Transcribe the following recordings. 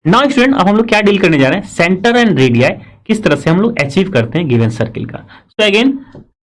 Now student अब हम लोग क्या डील करने जा रहे हैं, सेंटर एंड रेडियाई किस तरह से हम लोग अचीव करते हैं गिवन सर्किल का। तो अगेन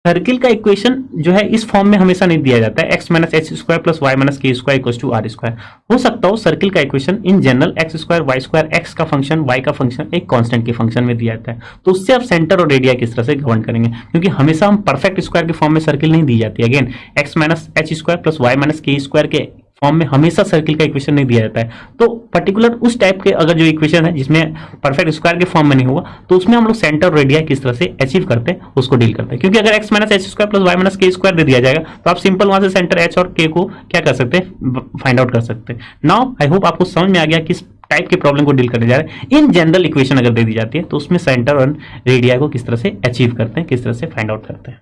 सर्किल का इक्वेशन जो है इस फॉर्म में हमेशा नहीं दिया जाता है, x minus h square plus y minus k square equal to r square. हो सकता हो सर्किल का equation in general x square y square, x का फंक्शन वाई का फंक्शन एक कांस्टेंट के फंक्शन में दिया जाता है, तो उससे आप सेंटर और रेडिया किस तरह से गवर्न करेंगे, क्योंकि हमेशा हम परफेक्ट स्क्वायर के फॉर्म में सर्किल नहीं दी जाती है। Again x minus h square plus y minus k square के फॉर्म में हमेशा सर्किल का इक्वेशन नहीं दिया जाता है। तो पर्टिकुलर उस टाइप के अगर जो इक्वेशन है जिसमें परफेक्ट स्क्वायर के फॉर्म में नहीं होगा, तो उसमें हम लोग सेंटर और रेडिया किस तरह से अचीव करते हैं उसको डील करते हैं। क्योंकि अगर x minus h square plus y minus k square दे दिया जाएगा तो आप सिंपल वहां से सेंटर एच और के को क्या कर सकते हैं, फाइंड आउट कर सकते हैं। नाउ आई होप आपको समझ में आ गया किस टाइप के प्रॉब्लम को डील करने जा रहे हैं। इन जनरल इक्वेशन अगर दे दी जाती है तो उसमें सेंटर और रेडिया को किस तरह से अचीव करते हैं, किस तरह से फाइंड आउट करते हैं।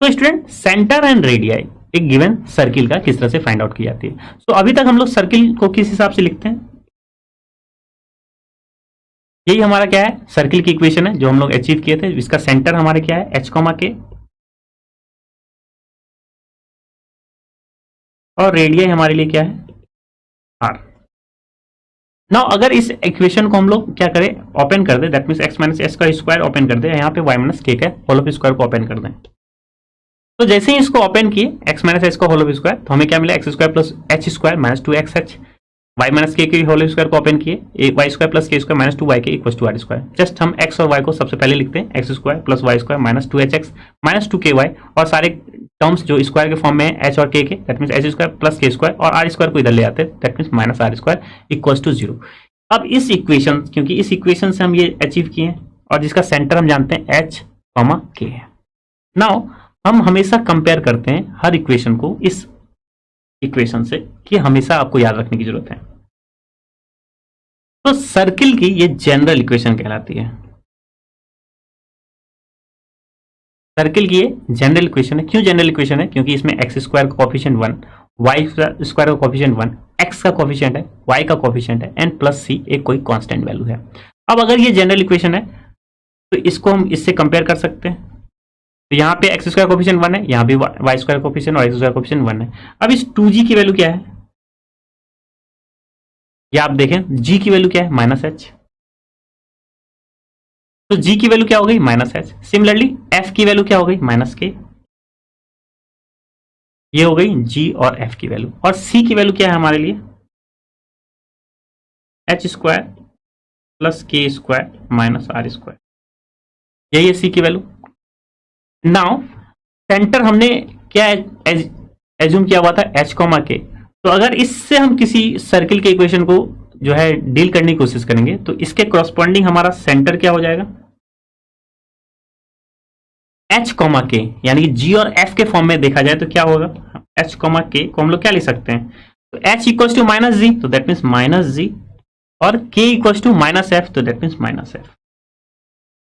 तो स्टूडेंट सेंटर एंड रेडियाई एक गिवन सर्किल का किस तरह से फाइंड आउट की जाती है। तो अभी तक हम लोग सर्किल को किस हिसाब से लिखते हैं, यही हमारा क्या है, सर्किल की इक्वेशन है जो हम लोग अचीव किए थे। इसका सेंटर हमारे क्या है, एच कॉमा के, और रेडियाई हमारे लिए क्या है, आर। नाउ अगर इस इक्वेशन को हम लोग क्या करें, ओपन कर दे, that means x minus s का स्क्वायर ओपन कर दे, यहाँ पे वाई माइनस के का होल ऑफ स्क्वायर को ओपन कर दें। तो जैसे ही इसको ओपन किए एक्स माइनस एच का होल ऑफ स्क्वायर, तो हमें क्या मिला, x square plus h square minus two x h. Y minus k whole of square को ओपन किए, y square plus k square minus to Y के equal to r square. Just हम x और y को सबसे पहले लिखते हैं, x square plus y square minus two h x minus two k y, और सारे टर्म्स जो स्क्वायर के फॉर्म में है एच और k, that means h square plus k square, और आर स्क्वायर को इधर ले आते हैं, that means minus r square equal to zero. अब इस इक्वेशन, क्योंकि इस इक्वेशन से हम ये अचीव किए हैं और जिसका सेंटर हम जानते हैं एच कॉमा के है। नाउ हम हमेशा कंपेयर करते हैं हर इक्वेशन को इस इक्वेशन से, कि हमेशा आपको याद रखने की जरूरत है। तो सर्किल की ये जनरल इक्वेशन कहलाती है, सर्किल की ये जनरल इक्वेशन है। क्यों जनरल इक्वेशन है, क्योंकि इसमें एक्स स्क्वायर का कोफिशिएंट 1, वाई स्क्वायर का कोफिशिएंट 1, एक्स का कोफिशिएंट है, वाई का कोफिशिएंट है, एंड प्लस सी एक कोई कांस्टेंट वैल्यू है। अब अगर ये जनरल इक्वेशन है तो इसको हम इससे कंपेयर कर सकते हैं। तो यहाँ पे एक्स स्क्वायर कोफिशिएंट 1 है, यहाँ भी वाई स्क्वायर कोफिशिएंट और एक्स स्क्वायर कोफिशिएंट 1 है। अब इस 2g की वैल्यू क्या है, ये आप देखें, g की वैल्यू क्या है, माइनस एच। तो g की वैल्यू क्या हो गई, माइनस एच। सिमिलरली f की वैल्यू क्या हो गई, माइनस के। ये हो गई g और f की वैल्यू। और c की वैल्यू क्या है हमारे लिए, H square plus k square minus r square, यही है c की वैल्यू। नाउ सेंटर हमने क्या एज्यूम किया हुआ था, एच कॉमा के। तो अगर इससे हम किसी सर्किल के इक्वेशन को जो है डील करने की कोशिश करेंगे तो इसके करस्पॉन्डिंग हमारा सेंटर क्या हो जाएगा, एच कॉमा के, यानी कि जी और एफ के फॉर्म में देखा जाए तो क्या होगा, एच कॉमा के को हम लोग क्या लिख सकते हैं, तो एच इक्वल टू माइनस जी, तो दैट मीन्स माइनस जी, और के इक्वल टू माइनस एफ, तो दैट मीन्स माइनस एफ।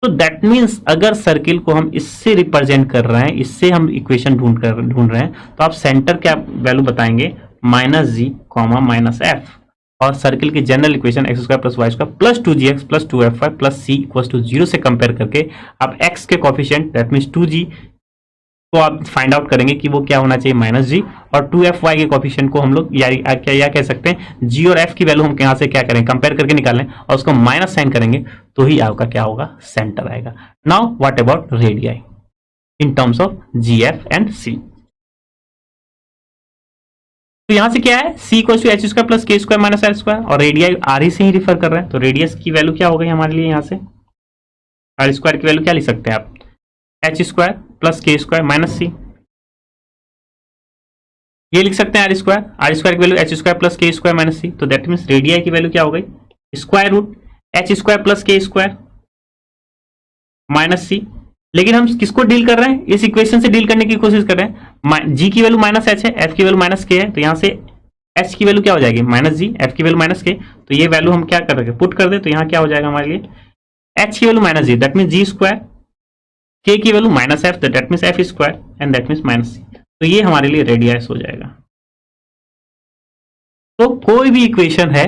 तो दैट मीन्स अगर सर्किल को हम इससे रिप्रेजेंट कर रहे हैं, इससे हम इक्वेशन ढूंढ रहे हैं, तो आप सेंटर क्या वैल्यू बताएंगे, minus g comma minus f, और सर्किल की general equation x square plus y square plus two g x plus two f y plus c equal to zero से कंपेयर करके आप एक्स के coefficient that means two g को आप find out करेंगे कि वो क्या होना चाहिए, माइनस जी, और टू एफ वाई के कोफिशिएंट को हम लोग या कह सकते हैं जी और एफ की वैल्यू हम यहाँ से क्या करें, कंपेयर करके निकालें और उसको माइनस साइन करेंगे, तो ही आपका क्या होगा, सेंटर आएगा। Now what about radii in terms of g f and c. तो यहां से क्या है, c equal to h square plus k square minus r square, और रेडियाई आर ही से ही रिफर कर रहे हैं, तो रेडियस की वैल्यू क्या हो गई हमारे लिए, यहाँ से आर स्क्वायर की वैल्यू क्या लिख सकते हैं आप, h square plus k square minus c, ये लिख सकते हैं आर स्क्वायर की value h square plus k square minus c, तो दैट मीन्स रेडियाई की वैल्यू क्या हो गई, square root h square plus k square minus c. लेकिन हम किसको डील कर रहे हैं, इस इक्वेशन से डील करने की कोशिश कर रहे हैं। जी की वैल्यू माइनस एच है, एफ की वैल्यू माइनस के है, तो यहाँ से एच की वैल्यू क्या हो जाएगी, माइनस जी, एफ की वैल्यू माइनस के, तो ये वैल्यू हम क्या कर रहे हैं, पुट कर दे, तो यहाँ क्या हो जाएगा हमारे लिए, एच की value minus g, that means g square, k की value minus f, that means f square, and that means minus c. तो ये हमारे लिए रेडियस हो जाएगा। तो कोई भी इक्वेशन है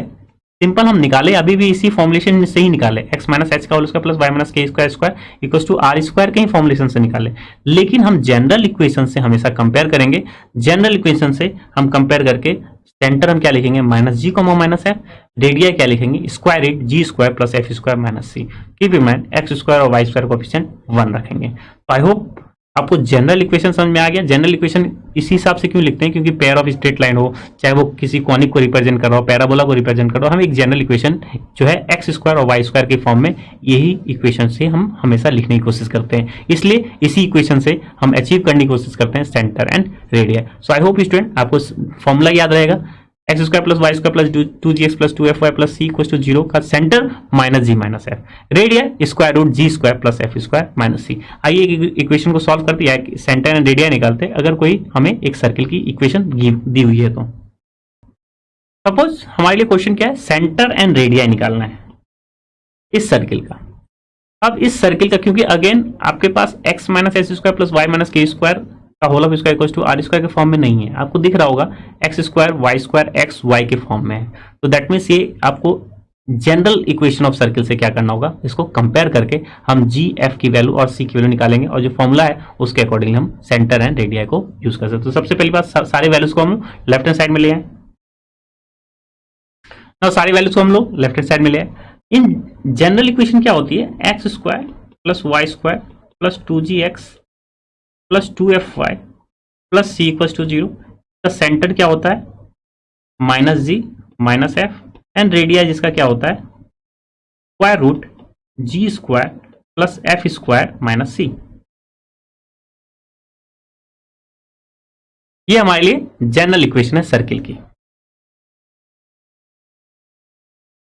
सिंपल हम निकाले, अभी भी इसी फॉर्मुलेशन से ही निकाले, x माइनस एच का whole square plus y minus k square square equal to r square के ही फॉर्मुलेशन से निकाले। लेकिन हम जनरल इक्वेशन से हमेशा कंपेयर करेंगे। जनरल इक्वेशन से हम कंपेयर करके सेंटर हम क्या लिखेंगे, minus g comma minus f, radius क्या लिखेंगे, square root g square plus f square minus c. Keep in mind x square और वाई स्क्वायर कोएफिशिएंट 1 रखेंगे। तो आई होप आपको जनरल इक्वेशन समझ में आ गया। जनरल इक्वेशन इसी हिसाब से क्यों लिखते हैं, क्योंकि पेयर ऑफ स्ट्रेट लाइन हो, चाहे वो किसी कॉनिक को रिप्रेजेंट कर रहा हो, पैराबोला को रिप्रेजेंट कर रहा हो, हम एक जनरल इक्वेशन जो है एक्स स्क्वायर और वाई स्क्वायर के फॉर्म में यही इक्वेशन से हम हमेशा लिखने की कोशिश करते हैं। इसलिए इसी इक्वेशन से हम अचीव करने की कोशिश करते हैं centre and radii. So I hope student आपको फॉर्मूला याद रहेगा, x square plus y square plus 2gx plus 2fy plus c equal to 0 का centre minus g minus f, radii square root g square plus f square minus c. आइए equation को solve करते हैं, centre and radio निकालते हैं अगर कोई हमें एक सर्किल की इक्वेशन दी हुई है तो। सपोज हमारे लिए क्वेश्चन क्या है, सेंटर एंड रेडिया निकालना है इस सर्किल का। अब इस सर्किल का, क्योंकि अगेन आपके पास x minus s square plus y minus k square का whole of square equal to r square के फॉर्म में नहीं है, आपको दिख रहा होगा एक्स स्क्वायर एक्स वाई के फॉर्म में है। तो दैट मीन्स ये आपको जनरल इक्वेशन ऑफ सर्किल से क्या करना होगा, इसको कंपेयर करके हम जी एफ की वैल्यू और सी की वैल्यू निकालेंगे और जो फॉर्मूला है उसके अकॉर्डिंगली हम सेंटर एंड रेडिया को यूज कर सकते हैं। तो सबसे पहली बात, सारे वैल्यूज को हम लेफ्ट हैंड साइड में ले आए। सारी वैल्यूज को हम लोग लेफ्ट हैंड साइड में ले आए। इन जनरल इक्वेशन क्या होती है, x square plus y square plus 2gx plus 2fy plus c equal to 0 का सेंटर क्या होता है, minus g minus f, and radii जिसका क्या होता है square root g square plus f square minus c. ये हमारे लिए जनरल इक्वेशन है सर्किल की।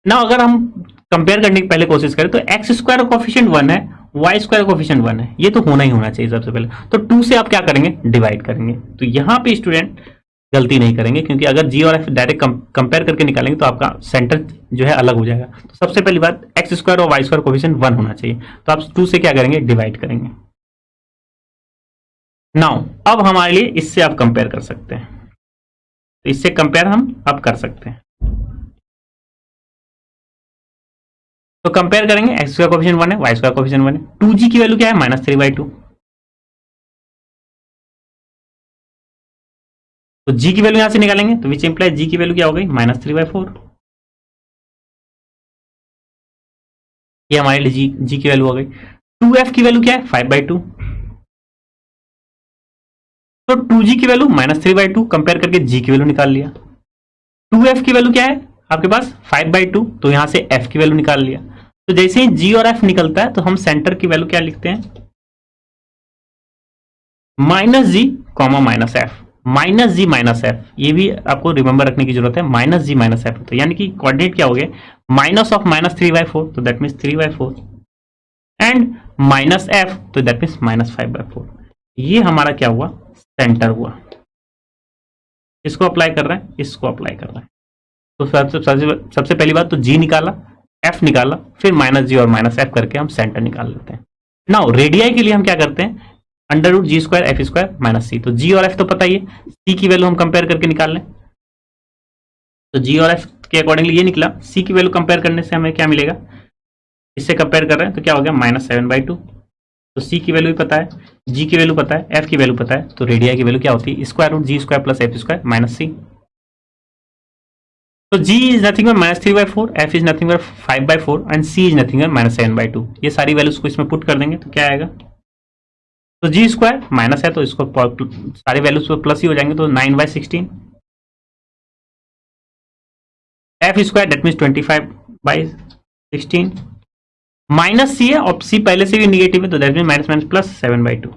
ना अगर हम कंपेयर करने की पहले कोशिश करें तो एक्स स्क्वायर कोएफिशिएंट 1 है, वाई स्क्वायर कोएफिशिएंट 1 है, ये तो होना ही होना चाहिए सबसे पहले। तो 2 से आप क्या करेंगे, डिवाइड करेंगे। तो यहां पे स्टूडेंट गलती नहीं करेंगे, क्योंकि अगर जी और एफ डायरेक्ट कंपेयर करके निकालेंगे तो आपका सेंटर जो है अलग हो जाएगा। तो सबसे पहली बात, एक्स स्क्वायर और वाई स्क्वायर कोएफिशिएंट 1 होना चाहिए, तो आप 2 से क्या करेंगे, डिवाइड करेंगे। नाउ अब हमारे लिए इससे आप कंपेयर कर सकते हैं, तो इससे कंपेयर हम अब कर सकते हैं। तो कंपेयर करेंगे, एक्स स्क्वायर कोएफिशिएंट 1 है, वाई स्क्वायर कोएफिशिएंट 1 है, 2g की वैल्यू क्या है, -3/2। तो g की वैल्यू यहां से निकालेंगे तो विच इंप्लाई g की वैल्यू क्या हो गई, -3/4। ये हमारे लिए g की वैल्यू हो गई। 2f की वैल्यू क्या है, 5/2। तो 2g की वैल्यू -3/2 कंपेयर करके g की वैल्यू निकाल लिया। 2f की वैल्यू क्या है आपके पास, 5/2, तो यहां से f की वैल्यू निकाल लिया। तो जैसे ही g और f निकलता है तो हम सेंटर की वैल्यू क्या लिखते हैं, -g, -f, -g -f। ये भी आपको रिमेंबर रखने की जरूरत है, -g -f। तो यानी कि कोऑर्डिनेट क्या हो गए, माइनस ऑफ -3/4, तो दैट मीन्स 3/4, एंड -f, तो दैट मीन्स -5/4। ये हमारा क्या हुआ, सेंटर हुआ। इसको अप्लाई कर रहे हैं, इसको अप्लाई कर रहे हैं। तो सबसे पहली बात तो g निकाला, f निकाला, फिर -g और -f करके हम सेंटर निकाल लेते हैं। नाउ रेडियाई के लिए हम क्या करते हैं, √g square f square minus c. तो g और f तो पता ही है, c की वैल्यू हम कंपेयर करके निकाल लें। तो g और f के अकॉर्डिंगली ये निकला, c की वैल्यू कंपेयर करने से हमें क्या मिलेगा, इससे कंपेयर कर रहे हैं तो क्या हो गया, -7/2। तो c की वैल्यू पता है, g की वैल्यू पता है, f की वैल्यू पता है, तो रेडिया की वैल्यू क्या होती है, square root g square plus f square minus c. तो g is nothing but -3/4, f is nothing but 5/4 and c is nothing but -7/2। ये सारी वैल्यूज को इसमें पुट कर देंगे तो क्या आएगा, तो जी स्क्वायर माइनस है तो इसको सारे वैल्यूज पर प्लस ही हो जाएंगे, तो 9/16, f square that means 25/16, minus c है और सी पहले से भी निगेटिव है तो दैट मीन्स माइनस प्लस 7/2।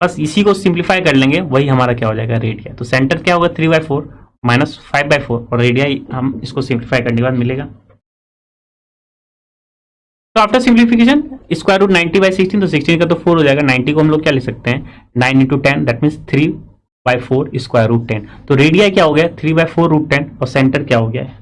बस इसी को सिंप्लीफाई कर लेंगे, वही हमारा क्या हो जाएगा, रेडिया। तो सेंटर क्या होगा, 3/4 -5/4, और रेडिया हम इसको सिंप्लीफाई करने के बाद मिलेगा। तो आफ्टर सिंप्लीफिकेशन स्क्वायर रूट 90/16, तो 16 का तो 4 हो जाएगा, 90 को हम लोग क्या लिख सकते हैं, 9 × 10 दैट मीन्स 3/4 स्क्वायर रूट 10। तो रेडिया क्या हो गया, 3/4 रूट 10, और सेंटर क्या हो गया है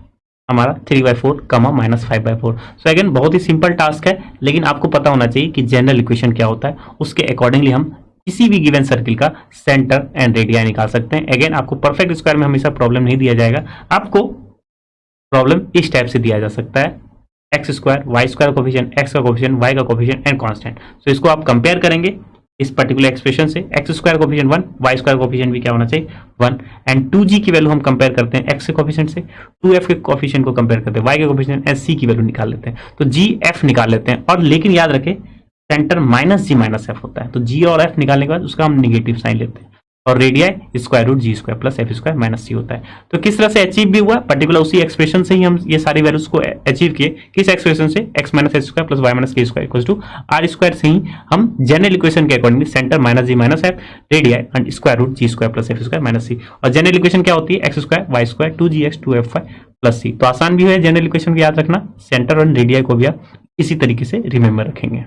हमारा 3/4 -5/4। सो अगेन बहुत ही सिंपल टास्क है, लेकिन आपको पता होना चाहिए कि जनरल इक्वेशन क्या होता है, उसके अकॉर्डिंगली हम किसी भी गिवन सर्किल का सेंटर एंड रेडिया निकाल सकते हैं। अगेन आपको परफेक्ट स्क्वायर में हमेशा प्रॉब्लम नहीं दिया जाएगा, आपको प्रॉब्लम इस टाइप से दिया जा सकता है, x square y square coefficient, x का कोफिशिएंट, वाई का कोफिशिएंट एंड कांस्टेंट। सो इसको आप कंपेयर करेंगे इस पर्टिकुलर एक्सप्रेशन से, x square coefficient 1, y square coefficient भी क्या होना चाहिए 1, एंड 2g की वैल्यू हम कंपेयर करते हैं एक्स के कोफिशिएंट से, 2f के कोफिशिएंट को कंपेयर करते हैं वाई के कोफिशिएंट एंड c की वैल्यू निकाल लेते हैं, तो g f निकाल लेते हैं। और लेकिन याद रखें centre minus g minus f होता है, तो g और f निकालने के बाद उसका हम निगेटिव साइन लेते हैं, और radii square root g square plus f square minus c होता है। तो किस तरह से अचीव भी हुआ, पर्टिकुलर उसी एक्सप्रेशन से ही हम ये सारी वैल्यूज को अचीव किए। किस एक्सप्रेशन से, x minus h square plus y minus k square equal to r square से ही हम जनरल इक्वेशन के accordingly centre minus g minus f, radii and square root g square plus f square minus c, और general equation क्या होती है x square y square 2gx 2fy plus c. तो आसान भी है जनरल इक्वेशन को याद रखना, सेंटर और रेडियाई को भी आप इसी तरीके से रिमेंबर रखेंगे।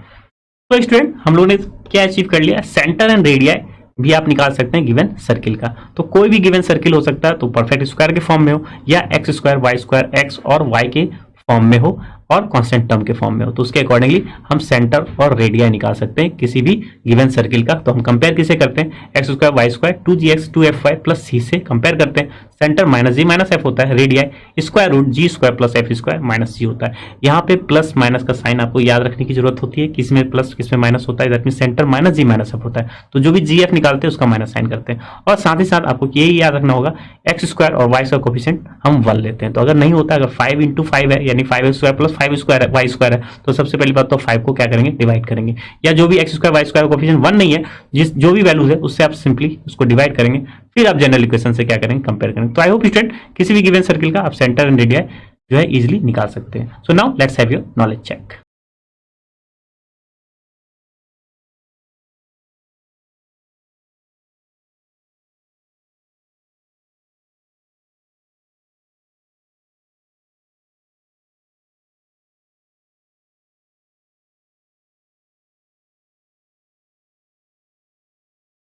तो स्टूडेंट हम लोगों ने क्या अचीव कर लिया, सेंटर एंड रेडियाई भी आप निकाल सकते हैं गिवन सर्किल का। तो कोई भी गिवन सर्किल हो सकता है, तो परफेक्ट स्क्वायर के फॉर्म में हो या x square y square x और वाई के फॉर्म में हो और कांस्टेंट टर्म के फॉर्म में हो, तो उसके अकॉर्डिंगली हम सेंटर और रेडियाई निकाल सकते हैं किसी भी गिवन सर्किल का। तो हम कंपेयर किसे करते हैं, x square y square 2gx 2fy plus c से कंपेयर करते हैं। Centre minus g minus f होता है, radii square root g square plus f square minus c होता है। यहाँ पे प्लस माइनस का साइन आपको याद रखने की जरूरत होती है, किसमें प्लस किसमें माइनस होता है, that mean centre minus g minus f होता है, तो जो भी जी एफ निकालते हैं उसका माइनस साइन करते हैं। और साथ ही साथ आपको यही याद रखना होगा एक्स स्क्वायर और वाई स्क्वायर कोफिशिएंट हम 1 लेते हैं। तो अगर नहीं होता, अगर 5 इंटू 5 है यानी 5 square plus 5 square y square है, तो सबसे पहली बात तो 5 को क्या करेंगे डिवाइड करेंगे, या जो भी x square y square coefficient 1 नहीं है, जिस जो भी वैल्यूज है उससे आप सिंपली उसको डिवाइड करेंगे, फिर आप जनरल इक्वेशन से क्या करेंगे कंपेयर करेंगे। तो आई होप स्टूडेंट किसी भी गिवन सर्किल का आप सेंटर एंड रेडियाई जो है इजीली निकाल सकते हैं। So now let's have your knowledge check.